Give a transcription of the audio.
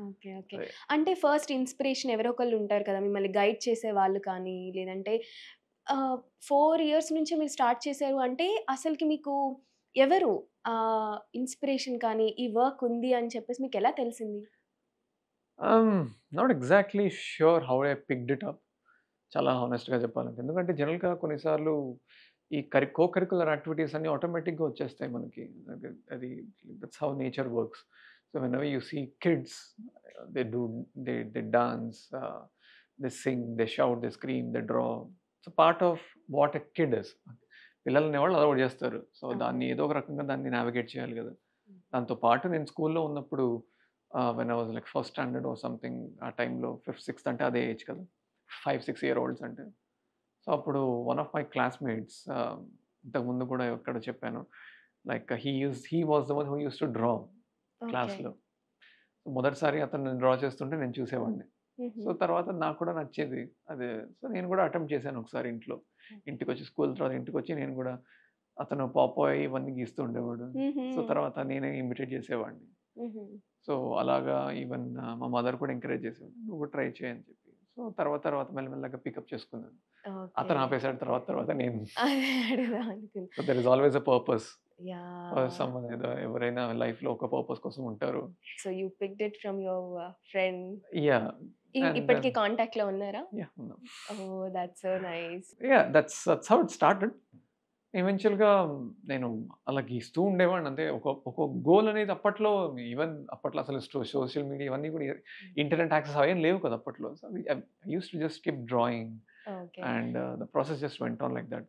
Okay. Okay. అదే. అంటే first inspiration ఎవరో ఒకళ్ళు ఉంటారు కదా! మిమ్మల్ని గైడ్ చేసేవాళ్ళు కానీ, లేదంటే 4 ఇయర్స్ నుంచి మీరు స్టార్ట్ చేశారు అంటే అసలకి మీకు ఎవరు ఇన్‌స్పిరేషన్ కానీ, ఈ వర్క్ ఉంది అని చెప్పేసి మీకెలా తెలిసింది? Not exactly sure how I picked it up. చాలా హానెస్ట్‌గా చెప్పాలంటే. ఎందుకంటే జనరల్‌గా కొన్నిసార్లు ఈ కో కరిక్యులర్ యాక్టివిటీస్ అన్నీ ఆటోమేటిక్‌గా వచ్చేస్తాయి మనకి. అది that's how nature works. So whenever you see kids they do they dance, they sing, they shout, they scream, they draw. So part of what a kid is. పిల్లలనేవాళ్ళు అదొకటి చేస్తారు. So దాన్ని అవును. ఏదో ఒక రకంగా దాన్ని నావిగేట్ చేయాలి కదా! హ్మ్. దాంతో పాటు నేను స్కూల్‌లో ఉన్నప్పుడు when I was like first standard or something ఆ టైంలో ఫిఫ్త్, సిక్స్త్ అంటే అదే ఏజ్ కదా! 5, 6 ఇయర్ ఓల్డ్స్ అంటే. సో, అప్పుడు వన్ ఆఫ్ మై క్లాస్‌మేట్స్ ఇంతకుముందు కూడా ఎక్కడో చెప్పాను. Like he was the one who used to draw okay. క్లాస్‌లో. మొదటిసారి అతను డ్రా చేస్తుంటే నేను చూసేవాడిని. హుహు. సో, తర్వాత నాకు కూడా నచ్చేది. అదే సో, నేను కూడా అటెంప్ట్ చేశాను ఒకసారి ఇంట్లో. ఓకే. ఇంటికొచ్చి స్కూల్ తర్వాత ఇంటికొచ్చి నేను కూడా అతను పాపాయ్ ఇవన్నీ గీస్తూ ఉండేవాడు. హుహు. సో, తర్వాత నేనే ఇమిటేట్ చేసేవాడిని. హుహు. సో, అలాగా ఈవెన్ మా మదర్ కూడా ఎంకరేజ్ చేసేవారు. "నువ్వు ట్రై చేయి" అని చెప్పి. సో, తర్వాత మెల్లమెల్లగా పికప్ చేసుకున్నాను. ఓకే. అతను ఆపేసాడు తర్వాత నేను. అదే అడుగుదాం అనుకున్నా. So, there is always a purpose for yeah! Someone ఎవరైనా లైఫ్‌లో ఒక పర్పస్ కోసం ఉంటారు. So, you picked it from your friend. Yeah! And then ఇప్పటికి కాంటాక్ట్‌లో ఉన్నారా? యాహ్! ఉన్నాం. Oh! That's so nice. Yeah! That's how it started. ఎవెన్చువల్‌గా నేను అలా గీస్తూ ఉండేవాడిని. అంటే ఒక గోల్ అనేది అప్పట్లో ఈవెన్ అప్పట్లో అసలు సోషల్ మీడియా ఇవన్నీ కూడా ఇంటర్నెట్ యాక్సెస్ అవేం లేవు కదా! అప్పట్లో. So, I used to just keep drawing okay. And the process just went on like that.